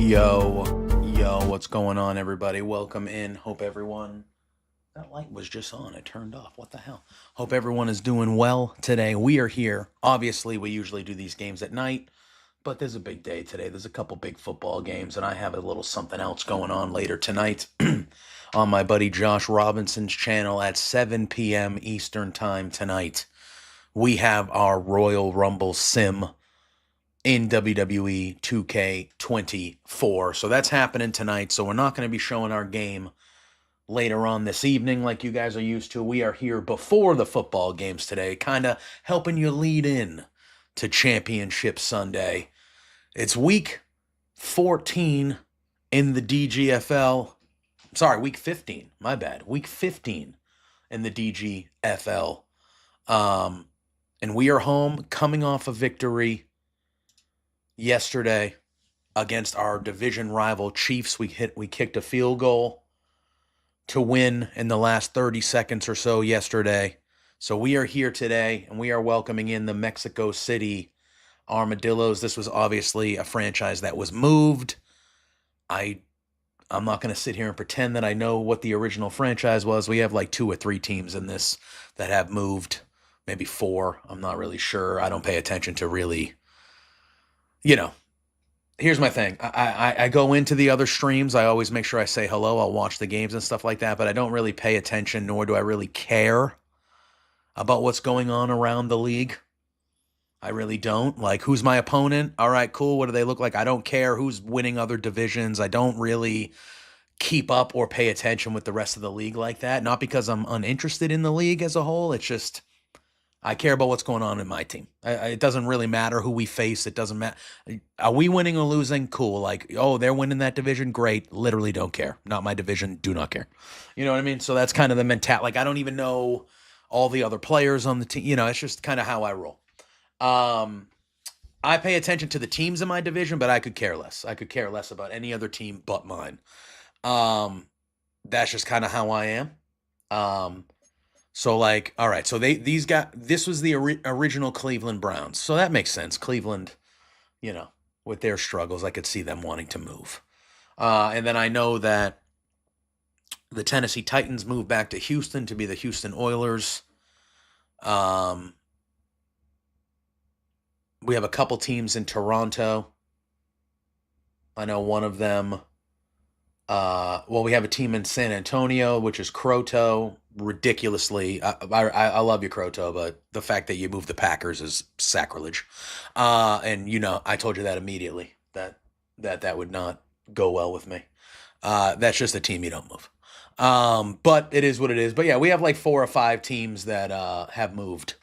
Yo, what's going on, everybody? Welcome in. Hope everyone. That light was just on. It turned off. What the hell? Hope everyone is doing well today. We are here. Obviously, we usually do these games at night, but there's a big day today. There's a couple big football games, and I have a little something else going on later tonight on my buddy Josh Robinson's channel at 7 p.m. Eastern Time tonight. We have our Royal Rumble sim in WWE 2K24. So that's happening tonight. So we're not going to be showing our game later on this evening like you guys are used to. We are here before the football games today, kind of helping you lead in to Championship Sunday. It's week 14 in the DGFL. Sorry, week 15. My bad. Week 15 in the DGFL. And we are home coming off a victory yesterday against our division rival Chiefs. We kicked a field goal to win in the last 30 seconds or so yesterday. So we are here today, and we are welcoming in the Mexico City Armadillos. This was obviously a franchise that was moved. I'm not going to sit here and pretend that I know what the original franchise was. We have like 2 or 3 teams in this that have moved, maybe 4. I'm not really sure. I don't pay attention to really, here's my thing. I go into the other streams. I always make sure I say hello. I'll watch the games and stuff like that, but I don't really pay attention, nor do I really care about what's going on around the league. I really don't. Like, who's my opponent? All right, cool. What do they look like? I don't care who's winning other divisions. I don't really keep up or pay attention with the rest of the league like that. Not because I'm uninterested in the league as a whole. It's just I care about what's going on in my team. It doesn't really matter who we face. It doesn't matter. Are we winning or losing? Cool. Like, oh, they're winning that division? Great. Literally don't care. Not my division. Do not care. You know what I mean? So that's kind of the mentality. Like, I don't even know all the other players on the team. It's just kind of how I roll. I pay attention to the teams in my division, but I could care less. I could care less about any other team but mine. That's just kind of how I am. So, like, all right, so this was the original Cleveland Browns. So that makes sense. Cleveland, with their struggles, I could see them wanting to move. And then I know that the Tennessee Titans moved back to Houston to be the Houston Oilers. We have a couple teams in Toronto. I know one of them. We have a team in San Antonio, which is Croto. Ridiculously, I love you, Croto, but the fact that you moved the Packers is sacrilege. And I told you that immediately that would not go well with me. That's just a team you don't move. But it is what it is. But yeah, we have like 4 or 5 teams that have moved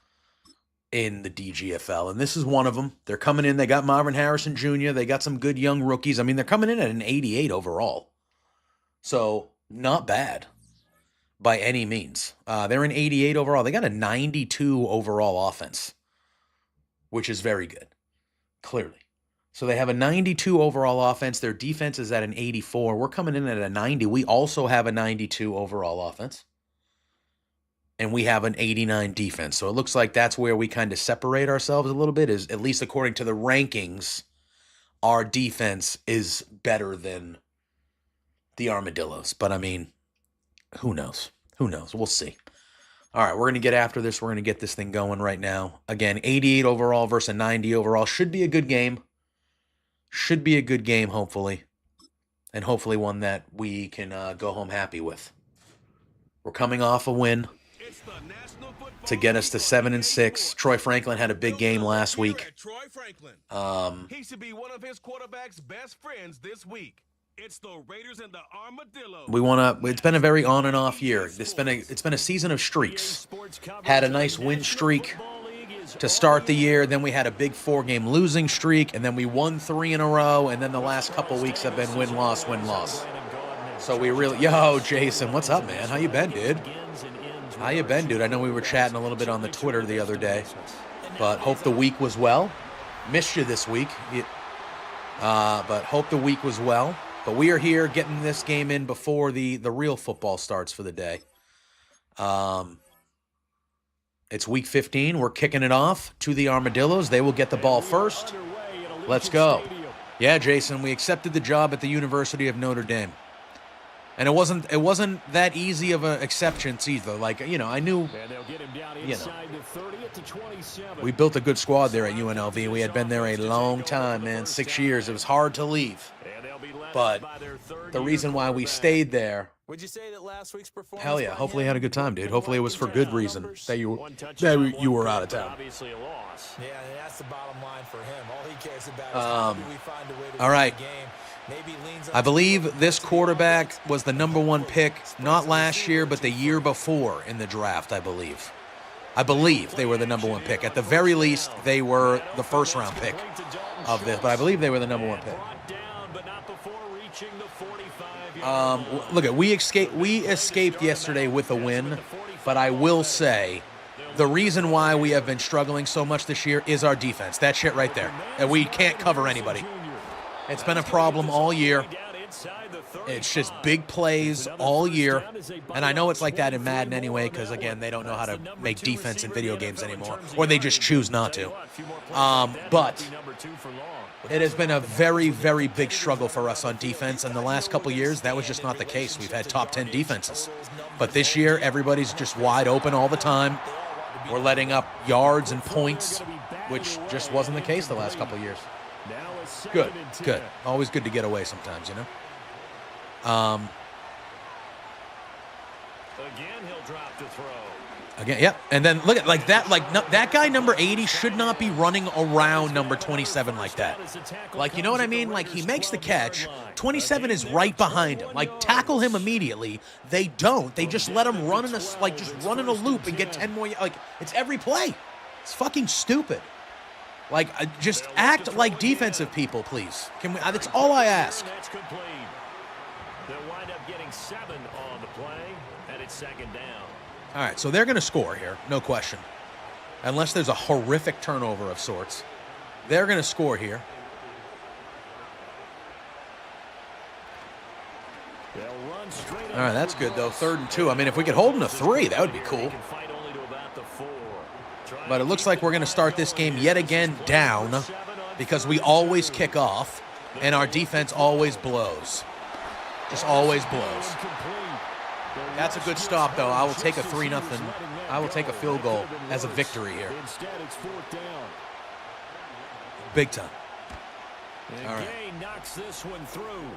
in the DGFL, and this is one of them. They're coming in. They got Marvin Harrison Jr. They got some good young rookies. I mean, they're coming in at an 88 overall. So, not bad by any means. They're an 88 overall. They got a 92 overall offense, which is very good, clearly. So they have a 92 overall offense. Their defense is at an 84. We're coming in at a 90. We also have a 92 overall offense, and we have an 89 defense. So it looks like that's where we kind of separate ourselves a little bit, is at least according to the rankings, our defense is better than the Armadillos. But I mean, who knows? Who knows? We'll see. All right, we're going to get after this. We're going to get this thing going right now. Again, 88 overall versus a 90 overall. Should be a good game. Should be a good game, hopefully. And hopefully one that we can go home happy with. We're coming off a win to get us to 7-6. Troy Franklin had a big game last week. He should be one of his quarterback's best friends this week. It's the Raiders and the Armadillos. It's been a very on and off year. It's been a season of streaks. Had a nice win streak to start the year. Then we had a big 4-game losing streak, and then we won 3 in a row. And then the last couple weeks have been win-loss, win-loss. So we really, Jason, what's up, man? How you been, dude? How you been, dude? I know we were chatting a little bit on the Twitter the other day, but hope the week was well. Missed you this week, but hope the week was well. But we are here getting this game in before the real football starts for the day. It's week 15. We're kicking it off to the Armadillos. They will get the ball first. Let's go. Yeah, Jason, we accepted the job at the University of Notre Dame. And it wasn't that easy of an acceptance either. Like, I knew, we built a good squad there at UNLV. We had been there a long time, man, 6 years. It was hard to leave. But the reason why we stayed there, would you say that last week's performance? Hell yeah, hopefully you had a good time, dude. Hopefully it was for good reason that you were out of town. Obviously a loss. Yeah, that's the bottom line for him. All he cares about is how do we find a way to win the game. I believe this quarterback was the #1 pick, not last year, but the year before in the draft, I believe. I believe they were the #1 pick. At the very least, they were the first-round pick of this, but I believe they were the #1 pick. Look, we escaped yesterday with a win, but I will say the reason why we have been struggling so much this year is our defense. That shit right there. And we can't cover anybody. It's been a problem all year. It's just big plays all year. And I know it's like that in Madden anyway because, again, they don't know how to make defense in video games anymore. Or they just choose not to. But it has been a very, very big struggle for us on defense. And the last couple years, that was just not the case. We've had top 10 defenses. But this year, everybody's just wide open all the time. We're letting up yards and points, which just wasn't the case the last couple years. Good. Always good to get away sometimes, Again, he'll drop to throw. Again, yep. And then look at that guy number 80 should not be running around number 27 like that. Like, you know what I mean? Like, he makes the catch. 27 is right behind him. Like, tackle him immediately. They don't. They just let him run in a loop and get 10 more. Like, it's every play. It's fucking stupid. Like, just act like defensive people, please. Can we? That's all I ask. They'll wind up getting 7 on the play, and it's second down. All right, so they're going to score here, no question. Unless there's a horrific turnover of sorts. They're going to score here. All right, that's good, though. 3rd and 2. I mean, if we could hold them to 3, that would be cool. But it looks like we're going to start this game yet again down because we always kick off, and our defense always blows. Just always blows. That's a good stop, though. I will take a 3-0. I will take a field goal as a victory here. Big time. All right. Knocks this one through.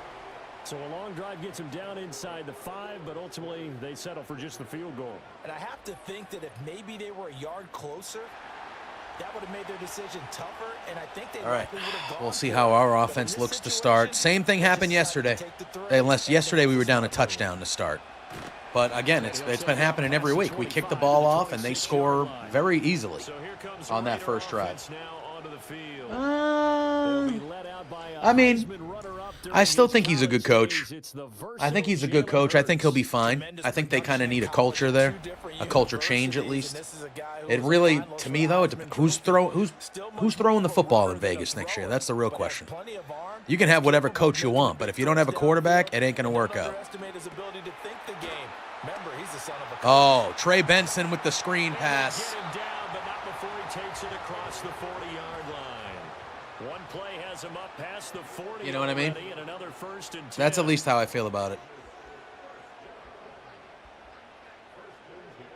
So a long drive gets him down inside the 5, but ultimately they settle for just the field goal. And I have to think that if maybe they were a yard closer, that would have made their decision tougher, and I think they likely would have gone. We'll see how our offense looks to start. Same thing happened yesterday, unless yesterday we were down a touchdown to start. But again, it's been happening every week. We kick the ball off, and they score very easily on that first drive. I mean, I still think he's a good coach. I think he's a good coach. I think he'll be fine. I think they kind of need a culture there, a culture change at least. It really, to me though, who's throwing the football in Vegas next year? That's the real question. You can have whatever coach you want, but if you don't have a quarterback, it ain't gonna work out. Oh, Trey Benson with the screen pass. You know what I mean? That's at least how I feel about it.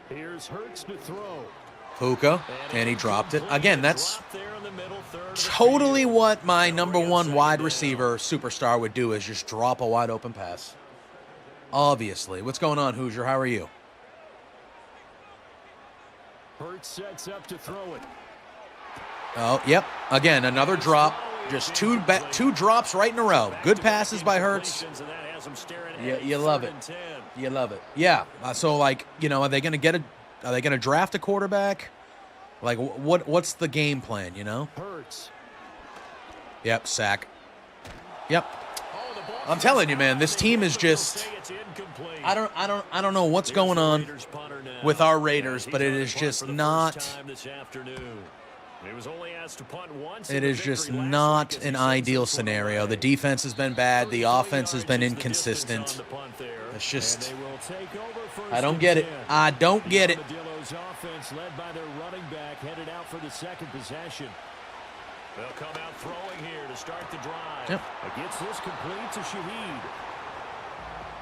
Here's Hurts to throw. Puka, and he dropped it. Again, that's totally what my #1 wide receiver superstar would do, is just drop a wide open pass. Obviously. What's going on, Hoosier? How are you? Hurts sets up to throw it. Oh, yep. Again, another drop. Just two drops right in a row. Good passes by Hurts. You love it. You love it. Yeah. So, like, are they going to draft a quarterback? Like, what's the game plan, Hurts. Yep, sack. Yep. I'm telling you, man, this team is just, I don't know what's going on with our Raiders, but it is just not an ideal scenario. The defense has been bad. The offense has been inconsistent. It's just, I don't get it. I don't get it. They'll come out throwing here to start the drive. Yep. Gets this complete to Shaheed.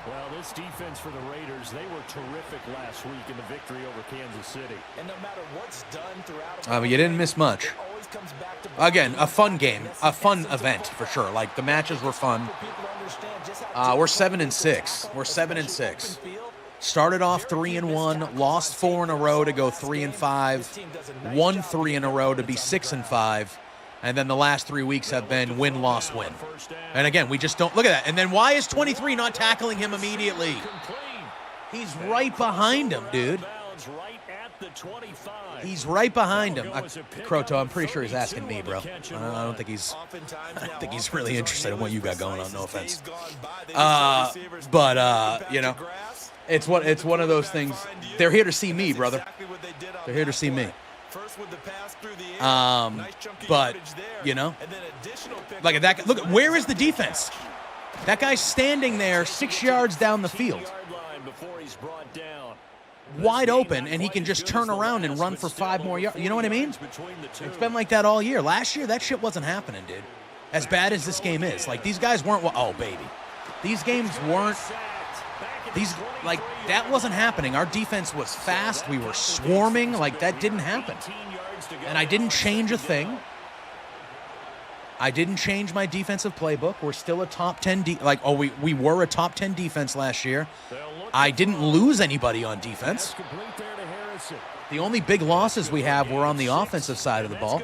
Well, this defense for the Raiders, they were terrific last week in the victory over Kansas City. And no matter what's done throughout, you didn't miss much. Again, a fun game, a fun event for sure. Like, the matches were fun. We're 7-6. We're 7-6. Started off 3-1, lost 4 in a row to go 3-5, won 3 in a row to be 6-5, and then the last 3 weeks have been win, loss, win. And again, we just don't look at that. And then why is 23 not tackling him immediately? He's right behind him, dude. He's right behind him. Croto, I'm pretty sure he's asking me, bro. I don't think he's really interested in what you got going on. No offense. You know, it's one of those things. They're here to see me, brother. They're here to see me. But you know, like at that. Look, where is the defense? That guy's standing there 6 yards down the field, wide open, and he can just turn around and run for 5 more yards. You know what I mean? It's been like that all year. Last year, that shit wasn't happening, dude. As bad as this game is, like these guys weren't. Oh, baby, these games weren't. Like that wasn't happening. Our defense was fast. We were swarming. Like that didn't happen. And I didn't change a thing. I didn't change my defensive playbook. We're still a top 10 we were a top 10 defense last year. I didn't lose anybody on defense. The only big losses we have were on the offensive side of the ball.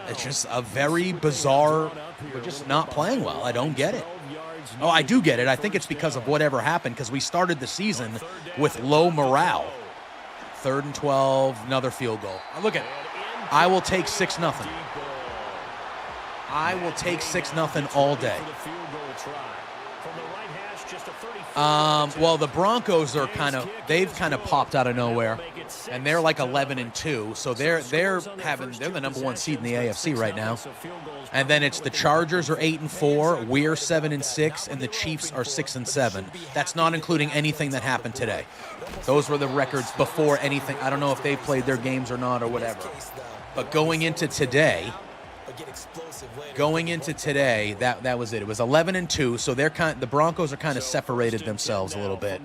It's just a very bizarre. We're just not playing well. I don't get it. Oh, I do get it. I think it's because of whatever happened, because we started the season with low morale. 3rd and 12, another field goal. Look at it. I will take 6-0. I will take 6-0 all day. Well, the Broncos are they've kind of popped out of nowhere, and they're like 11-2, so they're the number 1 seed in the AFC right now. And then it's the Chargers are 8-4, we're 7-6, and the Chiefs are 6-7. That's not including anything that happened today. Those were the records before anything. I don't know if they played their games or not or whatever. But going into today, that was it. It was 11-2, so the Broncos are kind of separated themselves a little bit.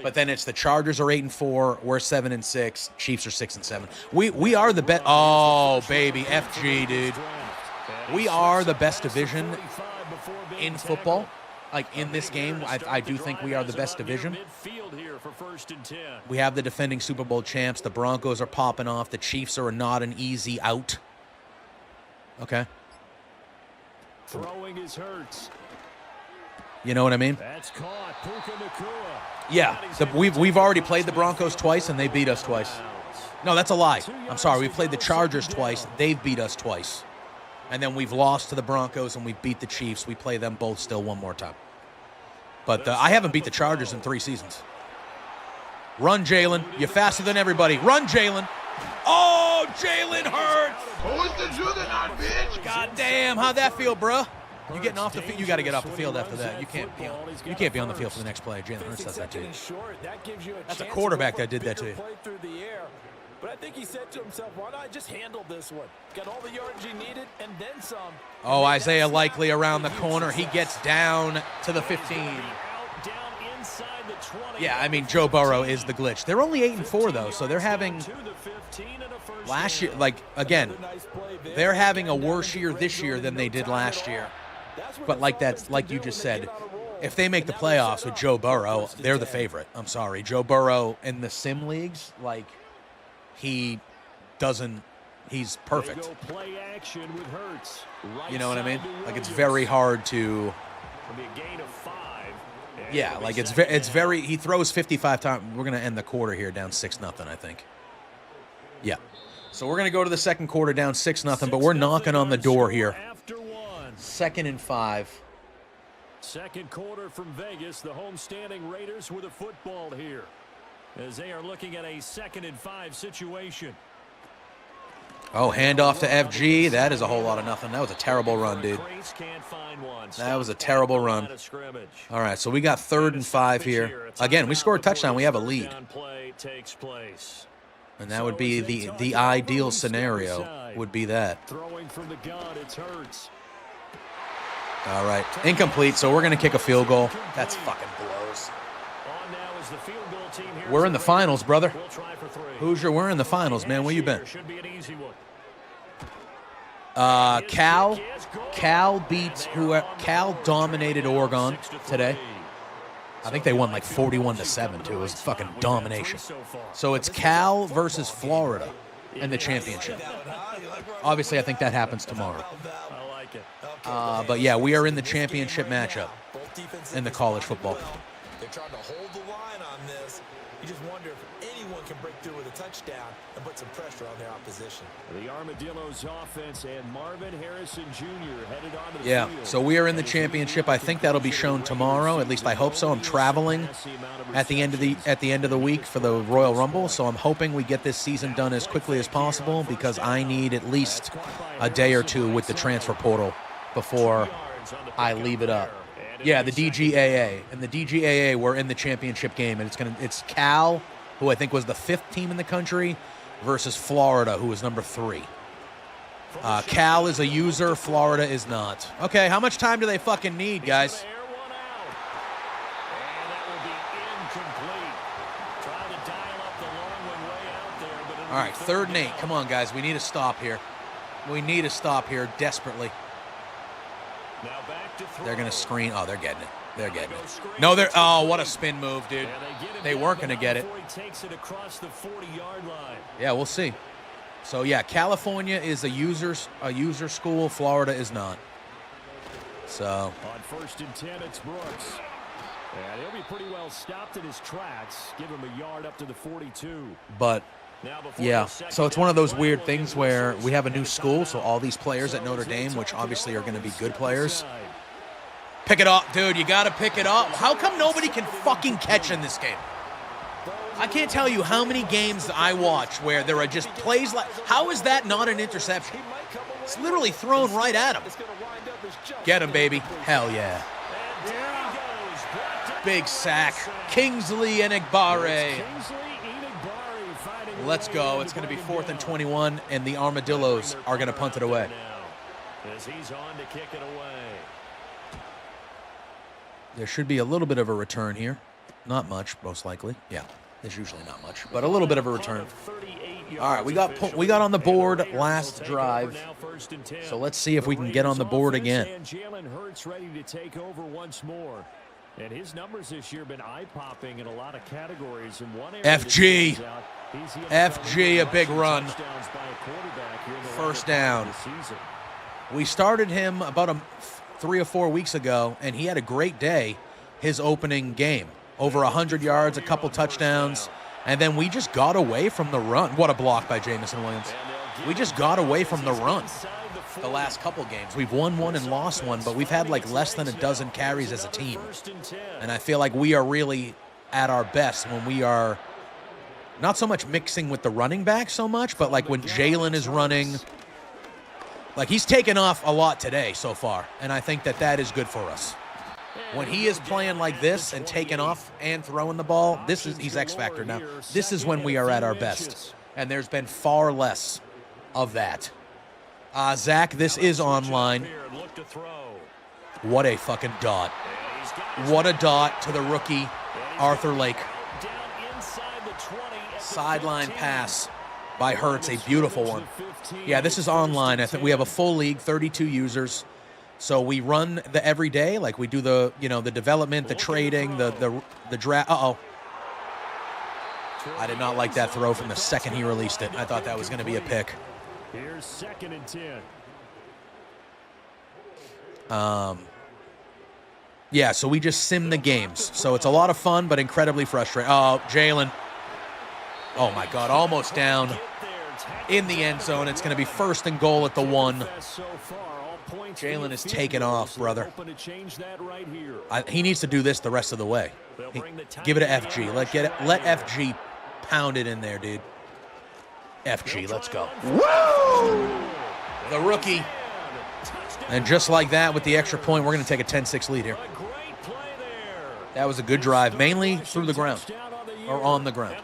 But then it's the Chargers are 8-4, we're 7-6, Chiefs are 6-7. We are the best. Oh baby, FG, dude. We are the best division in football. Like in this game, I do think we are the best division. We have the defending Super Bowl champs. The Broncos are popping off. The Chiefs are not an easy out. Okay. Throwing his hurts. You know what I mean? That's caught. Puka Nacua. Yeah, we've already played the Broncos twice and they beat us twice. No, that's a lie. I'm sorry. We played the Chargers twice. They've beat us twice. And then we've lost to the Broncos and we beat the Chiefs. We play them both still one more time. But I haven't beat the Chargers in 3 seasons. Run, Jalen. You're faster than everybody. Run, Jalen. Oh, Jalen Hurts. Who's the juggernaut, bitch? God damn, how'd that feel, bro? You getting off the field? You got to get off the field after that. You can't be on the field for the next play. Jalen Hurts does that to you. That's a quarterback that did that to you. But I think he said to himself, why not just handle this one? Got all the yards he needed and then some. Oh, Isaiah Likely around the corner. He gets down to the 15. Yeah, I mean, Joe Burrow is the glitch. They're only 8-4, though, so they're having last year, like, again, they're having a worse year this year than they did last year. But like you just said, if they make the playoffs with Joe Burrow, they're the favorite. I'm sorry. Joe Burrow in the sim leagues, like, he's perfect. You know what I mean? Like, it's very hard to. Yeah, like it's very. He throws 55 times. We're gonna end the quarter here down 6-0, I think. Yeah. So we're gonna go to the second quarter down 6-0, but we're knocking on the door here. 2nd and 5. Second quarter from Vegas. The homestanding Raiders with a football here, as they are looking at a 2nd and 5 situation. Oh, handoff to FG. That is a whole lot of nothing. That was a terrible run, dude. That was a terrible run. All right, so we got 3rd and 5 here. Again, we scored a touchdown. We have a lead. And that would be the ideal scenario would be that. Throwing from the gun, it's Hurts. All right, incomplete, so we're going to kick a field goal. That's fucking blows. On now is the field goal team here. We're in the finals, brother. We'll try for 3. Hoosier, we're in the finals, man. Where you been? Should be an easy one. Cal dominated Oregon today. I think they won like 41-7 too. It was fucking domination. So it's Cal versus Florida in the championship. Obviously, I think that happens tomorrow. I like it. But yeah, we are in the championship matchup in the college football. They're trying to hold the line on this. You just wonder if anyone can break through with a touchdown and put some pressure on their opposition. The Armadillos offense and Marvin Harrison Jr. headed on to the field. So we are in the championship. I think that'll be shown tomorrow. At least I hope so. I'm traveling at the end of the week for the Royal Rumble, so I'm hoping we get this season done as quickly as possible because I need at least a day or two with the transfer portal before I leave it up. Yeah, the DGAA. And the DGAA, we're in the championship game, and it's Cal, who I think was the 5th team in the country, versus Florida, who was number 3. Cal is a user, Florida is not. Okay, how much time do they fucking need, guys? All right, 3rd and 8. Come on, guys. We need a stop here. We need a stop here desperately. They're going to screen. Oh, they're getting it. They're getting it. No, they're. Oh, what a spin move, dude. They weren't going to get it. Yeah, we'll see. So, yeah, California is a user school. Florida is not. So. On 1st and 10, it's Brooks. And he'll be pretty well stopped in his tracks. Give him a yard up to the 42. But. Yeah, so it's one of those weird things where we have a new school, so all these players at Notre Dame, which obviously are going to be good players. Pick it up, dude. You got to pick it up. How come nobody can fucking catch in this game? I can't tell you how many games I watch where there are just plays like... How is that not an interception? It's literally thrown right at him. Get him, baby. Hell yeah. Big sack. Kingsley Enagbare. Let's go. It's going to be 4th and 21, and the Armadillos are going to punt it away. As he's on to kick it away. There should be a little bit of a return here. Not much, most likely. Yeah, there's usually not much, but a little bit of a return. All right, we got on the board last drive, so let's see if we can get on the board again. Jalen Hurts ready to take over once more. And his numbers this year have been eye-popping in a lot of categories. In one area FG, a big run. 1st down. We started him about 3 or 4 weeks ago, and he had a great day his opening game. Over 100 yards, a couple touchdowns, and then we just got away from the run. What a block by Jamison Williams. We just got away from the run the last couple games. We've won one and lost one, but we've had like less than a dozen carries as a team. And I feel like we are really at our best when we are not so much mixing with the running back so much, but like when Jalen is running. Like he's taken off a lot today so far, and I think that is good for us. When he is playing like this and taking off and throwing the ball, he's X Factor now. This is when we are at our best, and there's been far less of that. Zach, this is online. What a fucking dot. What a dot to the rookie, Arthur Lake. Sideline pass by Hurts, a beautiful one. Yeah, this is online. I think we have a full league, 32 users. So we run the every day, like we do the development, the trading, the draft. Uh-oh. I did not like that throw from the second he released it. I thought that was going to be a pick. Here's 2nd and 10. Yeah, so we just sim the games. So it's a lot of fun, but incredibly frustrating. Oh, Jalen. Oh, my God, almost down in the end zone. It's going to be 1st and goal at the 1. Jalen is taken off, brother. He needs to do this the rest of the way. Give it to FG. Let FG pound it in there, dude. FG, let's go. Woo! The rookie. And just like that, with the extra point, we're going to take a 10-6 lead here. That was a good drive, mainly through the ground, or on the ground.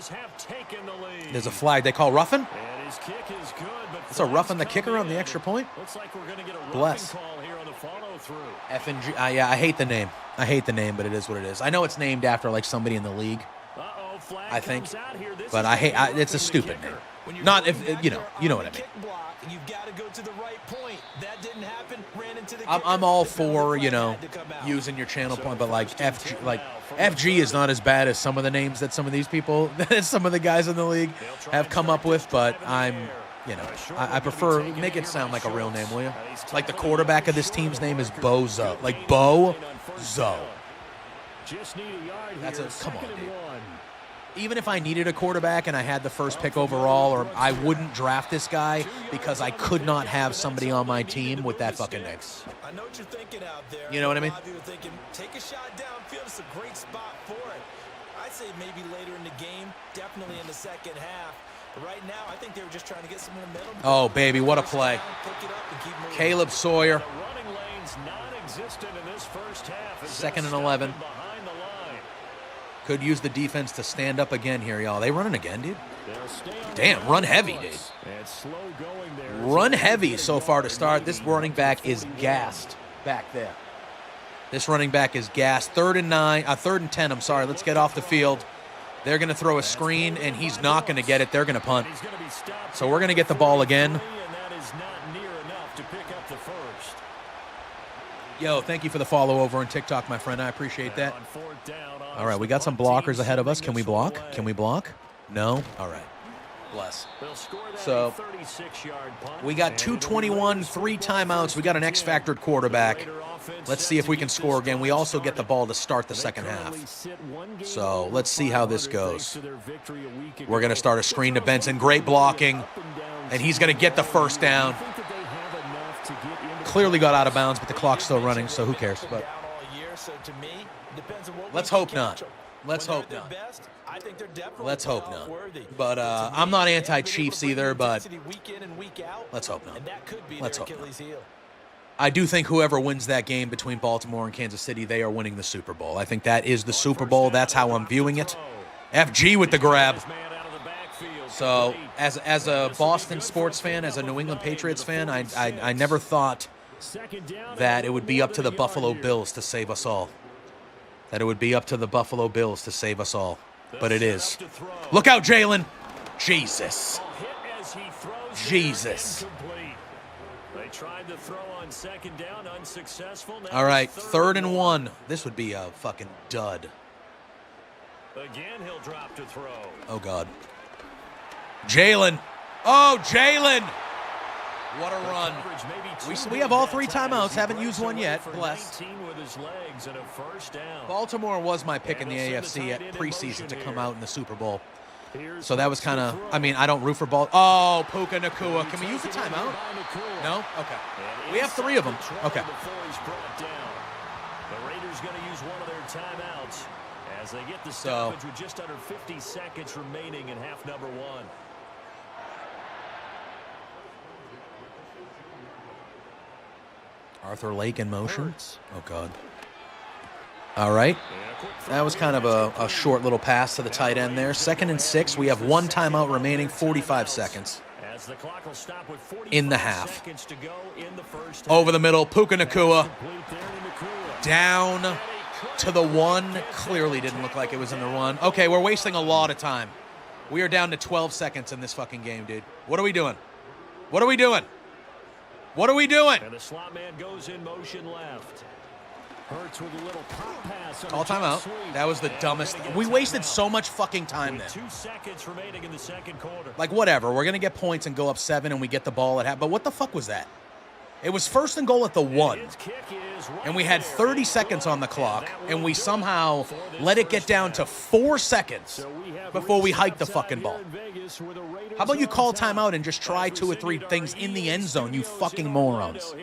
Raiders have taken the lead. There's a flag they call roughing. And his kick is good, but it's a roughing the kicker on the extra point. Looks like we're going to get a Bless. call here on the follow-through. F&G. Yeah, I hate the name. I hate the name, but it is what it is. I know it's named after like somebody in the league. Flag I think, but I hate. It's a stupid name. Not if you know what I mean. You've got to go to the right point. That didn't happen. Ran into the I'm all for using your channel point, but like FG is not as bad as some of the names that some of these people, that some of the guys in the league have come up with. But I prefer make it sound like a real name, will you? Like the quarterback of this team's name is Bozo, like Bo-Zo. Come on, dude. Even if I needed a quarterback and I had the first pick overall, or I wouldn't draft this guy because I could not have somebody on my team with that fucking name. I know what you're thinking out there. You know what I mean? You're thinking, take a shot downfield. It's a great spot for it. I'd say maybe later in the game, definitely in the second half. But right now, I think they were just trying to get some momentum. Oh, baby, what a play. Caleb Sawyer. Second and 11. Could use the defense to stand up again here, y'all. They running again, dude. Damn, run heavy, dude. Run heavy so far to start. This running back is gassed back there. This running back is gassed. 3rd and 10, I'm sorry. Let's get off the field. They're going to throw a screen, and he's not going to get it. They're going to punt. So we're going to get the ball again. Yo, thank you for the follow over on TikTok, my friend. I appreciate that. All right, we got some blockers ahead of us. Can we block? Can we block? No? All right. Bless. So we got 2:21, 3 timeouts. We got an X-Factor quarterback. Let's see if we can score again. We also get the ball to start the second half. So let's see how this goes. We're going to start a screen to Benson. Great blocking. And he's going to get the first down. Clearly got out of bounds, but the clock's still running, so who cares? But let's hope not. Let's hope not. Let's hope not. But I'm not anti-Chiefs either, but let's hope not. Let's hope not. I do think whoever wins that game between Baltimore and Kansas City, they are winning the Super Bowl. I think that is the Super Bowl. That's how I'm viewing it. FG with the grab. So as a Boston sports fan, as a New England Patriots fan, I never thought that it would be up to the Buffalo Bills to save us all. That it would be up to the Buffalo Bills to save us all. But it is. Look out, Jalen. Jesus. Jesus. They tried to throw on second down, unsuccessful. All right, 3rd and 1. This would be a fucking dud. Again, he'll drop to throw. Oh, God. Jalen. Oh, Jalen. What a run. We have all 3 timeouts. Haven't used one yet. Bless. Baltimore was my pick in the AFC at preseason to come out in the Super Bowl. So that was kind of, I mean, I don't root for ball. Oh, Puka Nacua. Can we use the timeout? No? Okay. We have 3 of them. Okay. The Raiders going to use one of their timeouts as they get the stoppage with just under 50 seconds remaining in half number 1. Arthur Lake in motion. Oh, God. All right. That was kind of a short little pass to the tight end there. 2nd and 6. We have 1 timeout remaining, 45 seconds in the half. Over the middle, Puka Nacua. Down to the 1. Clearly didn't look like it was in the 1. Okay, we're wasting a lot of time. We are down to 12 seconds in this fucking game, dude. What are we doing? What are we doing? What are we doing? And the slot man goes in motion left. Hurts with a little pop pass. Call timeout. That was the dumbest. We wasted so much fucking time there. 2 seconds remaining in the second quarter. Like, whatever. We're going to get points and go up 7 and we get the ball at half. But what the fuck was that? It was 1st and goal at the 1. And we had 30 seconds on the clock. And we somehow let it get down to 4 seconds before we hiked the fucking ball. How about you call timeout and just try 2 or 3 things in the end zone, you fucking morons?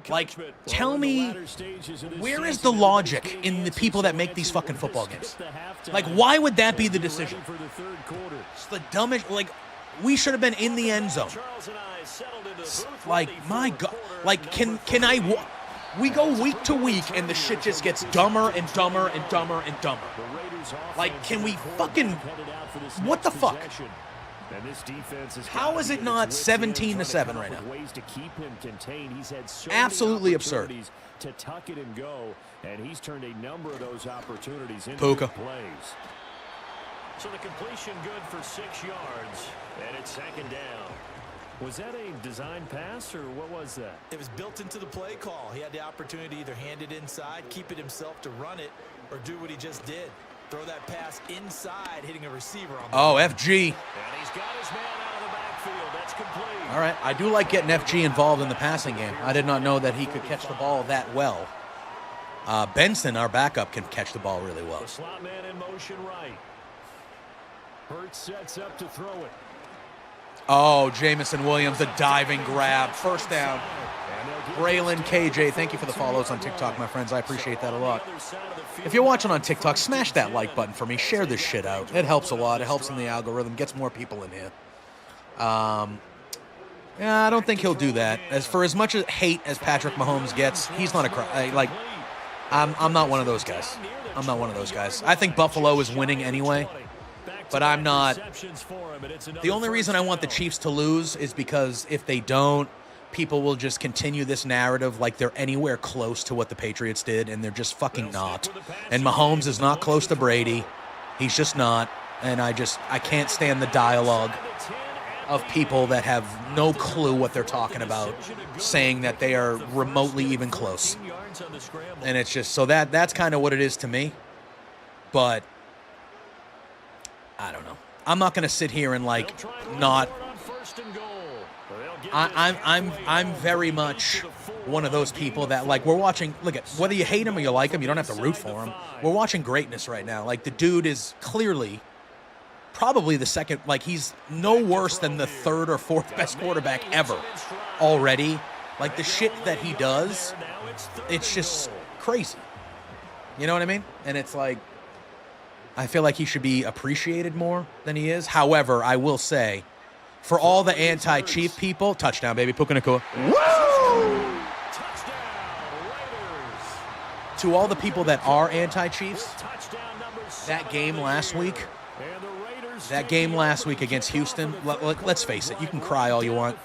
Like, tell me, where is the logic in the people that make these fucking football games? Like, why would that be the decision? It's the dumbest, like, we should have been in the end zone. Like, my God. Like, can I... We go week to week, and the shit just gets dumber and dumber and dumber and dumber. Like, can we fucking... What the fuck? How is it not 17-7 right now? Absolutely absurd. To tuck it and go, and he's turned a number of those opportunities into Puka plays. So the completion good for 6 yards, and it's 2nd down. Was that a design pass, or what was that? It was built into the play call. He had the opportunity to either hand it inside, keep it himself to run it, or do what he just did. Throw that pass inside, hitting a receiver on the FG. And he's got his man out of the backfield. That's complete. All right, I do like getting FG involved in the passing game. I did not know that he could catch the ball that well. Benson, our backup, can catch the ball really well. The slot man in motion right. Hurts sets up to throw it. Oh, Jamison Williams, the diving grab. First down. Braylon KJ, thank you for the follows on TikTok, my friends. I appreciate that a lot. If you're watching on TikTok, smash that like button for me. Share this shit out. It helps a lot. It helps in the algorithm. Gets more people in here. Yeah, I don't think he'll do that. As much hate as Patrick Mahomes gets, he's not I'm not one of those guys. I'm not one of those guys. I think Buffalo is winning anyway, but I'm not. The only reason I want the Chiefs to lose is because if they don't, people will just continue this narrative like they're anywhere close to what the Patriots did, and they're just fucking not. And Mahomes is not close to Brady. He's just not. And I can't stand the dialogue of people that have no clue what they're talking about, saying that they are remotely even close. And it's just, so that's kind of what it is to me. But I don't know. I'm not going to sit here and not. I'm very much one of those people that we're watching. Look at, whether you hate him or you like him, you don't have to root for him. We're watching greatness right now. The dude is clearly probably the second. He's no worse than the 3rd or 4th best quarterback ever already. The shit that he does, it's just crazy. You know what I mean? And it's I feel like he should be appreciated more than he is. However, I will say, for all the anti-Chief people, touchdown, baby, Puka Nacua. Woo! To all the people that are anti-Chiefs, that game last week against Houston, let's face it, you can cry all you want.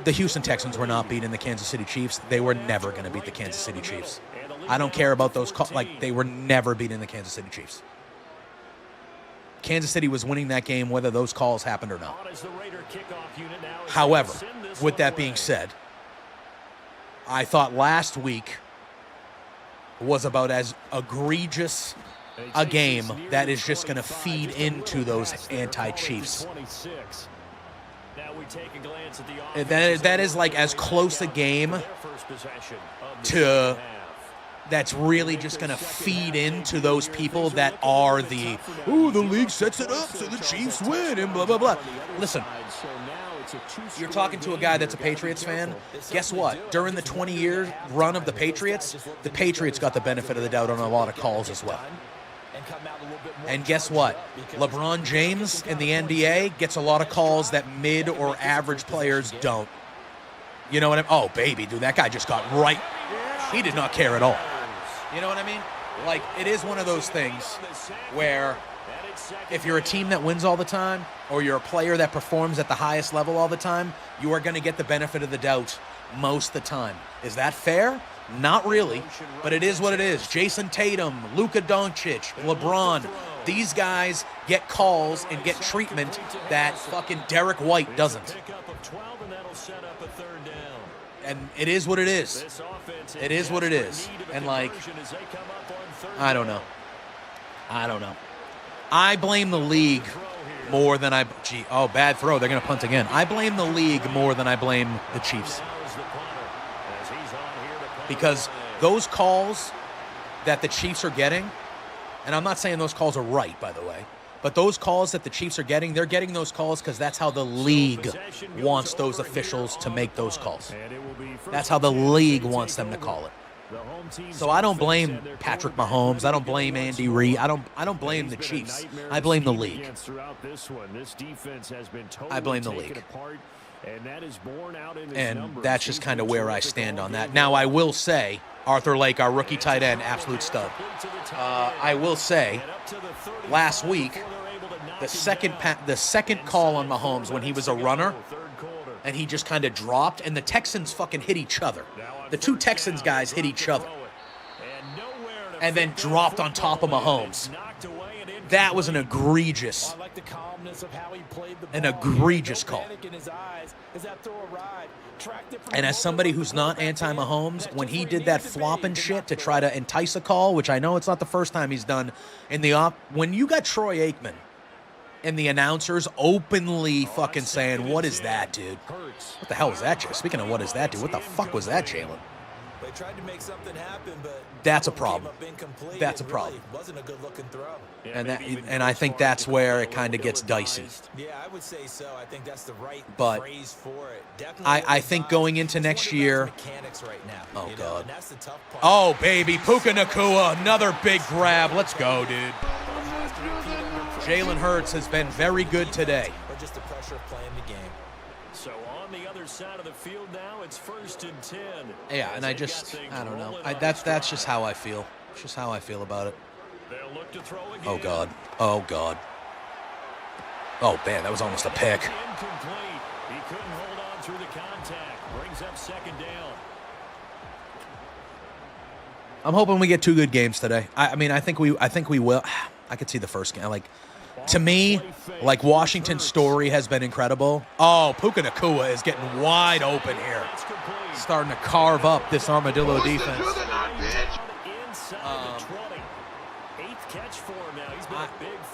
The Houston Texans were not beating the Kansas City Chiefs. They were never going to beat the Kansas City Chiefs. I don't care about those calls. They were never beating the Kansas City Chiefs. Kansas City was winning that game whether those calls happened or not. However, with that being said, I thought last week was about as egregious a game that is just going to feed into those anti-Chiefs. That is as close a game to that's really just going to feed into those people that are the league sets it up so the Chiefs win and blah, blah, blah. Listen, you're talking to a guy that's a Patriots fan. Guess what? During the 20-year run of the Patriots got the benefit of the doubt on a lot of calls as well. And guess what? LeBron James in the NBA gets a lot of calls that mid or average players don't. You know what I mean? Oh, baby, dude, that guy just got right. He did not care at all. You know what I mean? It is one of those things where if you're a team that wins all the time or you're a player that performs at the highest level all the time, you are going to get the benefit of the doubt most of the time. Is that fair? Not really, but it is what it is. Jason Tatum, Luka Doncic, LeBron, these guys get calls and get treatment that fucking Derek White doesn't. And it is what it is. It is what it is. And I don't know. I blame the league more than bad throw. They're going to punt again. I blame the league more than I blame the Chiefs. Because those calls that the Chiefs are getting, and I'm not saying those calls are right, by the way, but those calls that the Chiefs are getting, they're getting those calls because that's how the league wants those officials to make those calls. That's how the league wants them to call it. So I don't blame Patrick Mahomes. I don't blame Andy Reid. I don't blame the Chiefs. I blame the league. I blame the league. And that is borne out in his And numbers. that's just kind of where I stand on that. Now, I will say, Arthur Lake, our rookie tight end, absolute stud. I will say, last week, the second call on Mahomes when he was a runner, and he just kind of dropped, and the Texans fucking hit each other. The two Texans guys hit each other, and then dropped on top of Mahomes. That was an egregious call. And as somebody who's not anti-Mahomes, when he did that flopping shit to try to entice a call, which I know it's not the first time he's done in the when you got Troy Aikman and the announcers openly fucking saying, "What is that, dude? What the hell is that, Jay? Speaking of what is that, dude, what the fuck was that, Jalen?" They tried to make something happen, but that's a problem. That's a problem. Wasn't a good looking throw. And I think that's where it kind of gets dicey. Yeah, I would say so. I think that's the right phrase for it. I think going into next year. Right now, oh God. That's the tough part. Oh baby, Puka Nacua, another big grab. Let's go, dude. Jalen Hurts has been very good today. Or just the pressure of playing the game. So on the other side of the field now, it's 1st and 10. Yeah, and I don't know. That's just how I feel. It's just how I feel about it. They'll look to throw again. Oh God. Oh God. Oh man, that was almost a pick. Incomplete. He couldn't hold on through the contact. Brings up 2nd down. I'm hoping we get 2 good games today. I mean, I think we will. I could see the first game. Like, to me, like, Washington's story has been incredible. Oh, Puka Nacua is getting wide open here. Starting to carve up this Armadillo defense.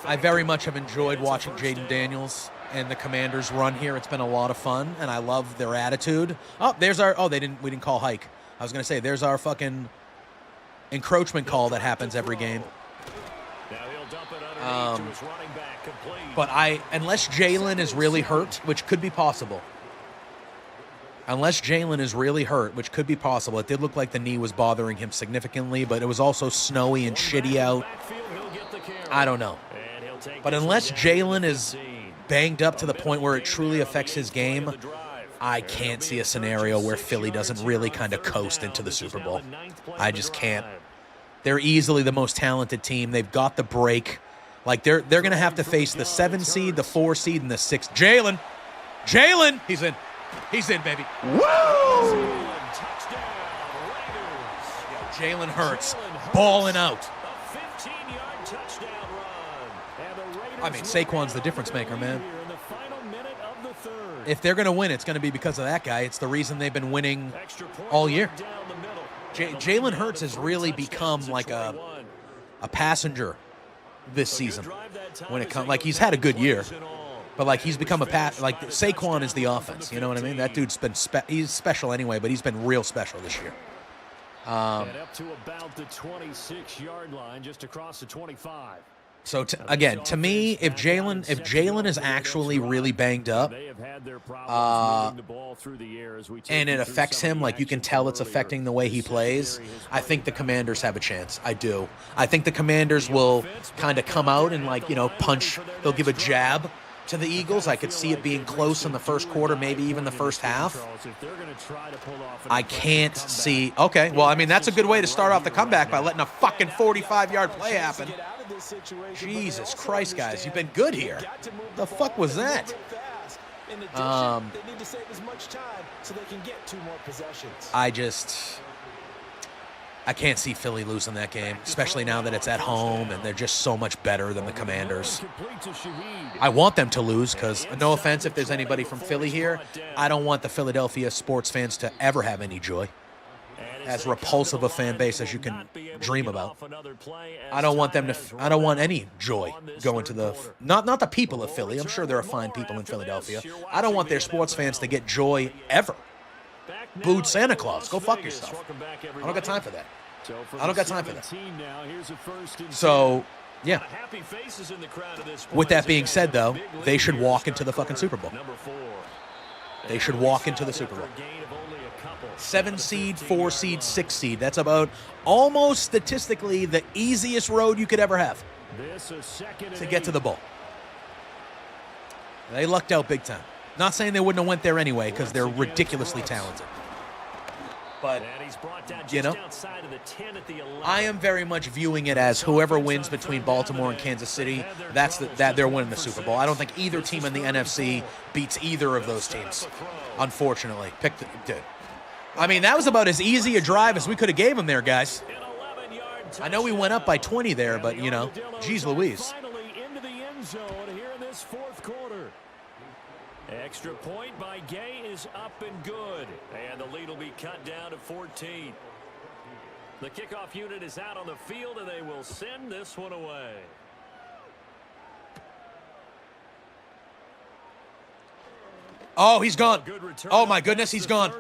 I very much have enjoyed watching Jaden Daniels and the Commanders run here. It's been a lot of fun, and I love their attitude. Oh, there's our. Oh, we didn't call hike. I was gonna say there's our fucking encroachment call that happens every game. But unless Jalen is really hurt, which could be possible. Unless Jalen is really hurt, which could be possible. It did look like the knee was bothering him significantly, but it was also snowy and shitty out. I don't know. But unless Jalen is banged up to the point where it truly affects his game, I can't see a scenario where Philly doesn't really kind of coast into the Super Bowl. I just can't. They're easily the most talented team. They've got the break. Like, they're going to have to face the 7 seed, the 4 seed, and the 6. Jalen! He's in. He's in, baby. Woo! Jalen Hurts balling out. I mean, Saquon's the difference maker, man. If they're going to win, it's going to be because of that guy. It's the reason they've been winning all year. Jalen Hurts has really become like a passenger this season. When it comes, like, he's had a good year, but like he's become like Saquon is the offense. You know what I mean? That dude's been he's special anyway, but he's been real special this year. And up to about the 26-yard line, just across the 25. So again, to me, if Jalen is actually really banged up, and it affects him, like you can tell it's affecting the way he plays, I think the Commanders have a chance. I do. I think the Commanders will kind of come out and, like, you know, punch. They'll give a jab to the Eagles. I could see it being close in the first quarter, maybe even the first half. I can't see. Okay, well, I mean, that's a good way to start off the comeback by letting a fucking 45-yard play happen. Jesus Christ, guys, you've been good here. The fuck was that? In addition, they need to save as much time so they can get 2 more possessions. I can't see Philly losing that game, especially now that it's at home and they're just so much better than the Commanders. I want them to lose because, no offense if there's anybody from Philly here, I don't want the Philadelphia sports fans to ever have any joy. As repulsive a fan base as you can dream about. I don't want them to. I don't want any joy going to the. Not the people of Philly. I'm sure there are fine people in Philadelphia. I don't want their sports fans to get joy ever. Booed Santa Claus. Go fuck yourself. I don't got time for that. I don't got time for that. So, yeah. With that being said, though, they should walk into the fucking Super Bowl. They should walk into the Super Bowl. 7 seed, 4 seed, 6 seed. That's about almost statistically the easiest road you could ever have to get to the bowl. They lucked out big time. Not saying they wouldn't have went there anyway because they're ridiculously talented. But, you know, I am very much viewing it as whoever wins between Baltimore and Kansas City, that they're winning the Super Bowl. I don't think either team in the NFC beats either of those teams, unfortunately. I mean, that was about as easy a drive as we could have gave them there, guys. I know we went up by 20 there, but, you know, geez Louise. Extra point by Gay is up and good. And the lead will be cut down to 14. The kickoff unit is out on the field, and they will send this one away. Oh, he's gone. Oh, my goodness, he's gone.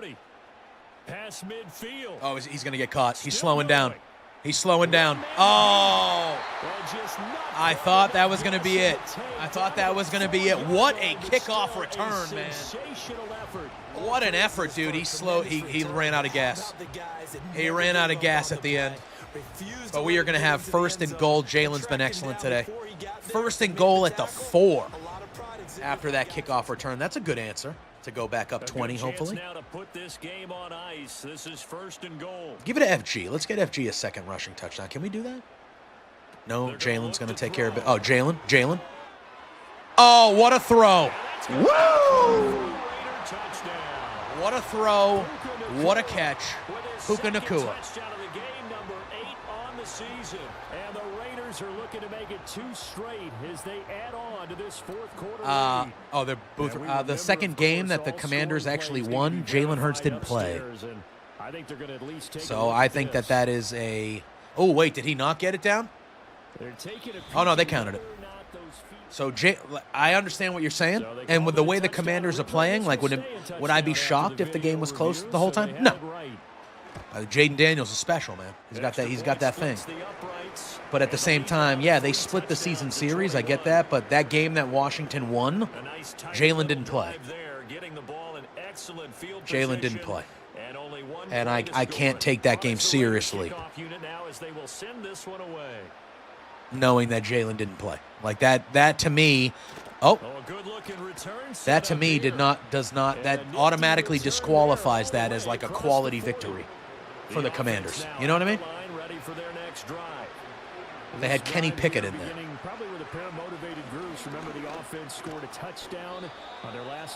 Pass midfield. Oh, he's going to get caught. He's slowing down. He's slowing down. Oh, I thought that was going to be it. I thought that was going to be it. What a kickoff return, man. What an effort, dude. He ran out of gas. He ran out of gas at the end. But we are going to have first and goal. Jalen's been excellent today. First and goal at the 4 after that kickoff return. That's a good answer. To go back up 20, hopefully. Now to put this game on ice. This is first and goal. Give it to FG. Let's get FG a second rushing touchdown. Can we do that? No, Jalen's going to take care of it. Oh, Jalen. Oh, what a throw. Woo! What a throw. What a catch. Puka Nacua. And the Raiders are looking to make it 2 straight as they add on to this fourth quarter. The second game that the Commanders actually won, Jalen Hurts didn't play. So I think that is a... Oh, wait, did he not get it down? Oh, no, they counted it. So I understand what you're saying, and with the way the Commanders are playing, like would I be shocked if the game was close the whole time? No. Jaden Daniels is special, man. He's got that thing. But at the same time, yeah, they split the season series. I get that, but that game that Washington won, Jalen didn't play. Jalen didn't play. And I can't take that game seriously, knowing that Jalen didn't play. Like that to me, that to me that automatically disqualifies that as like a quality victory for the Commanders. You know what I mean? They had Kenny Pickett in there.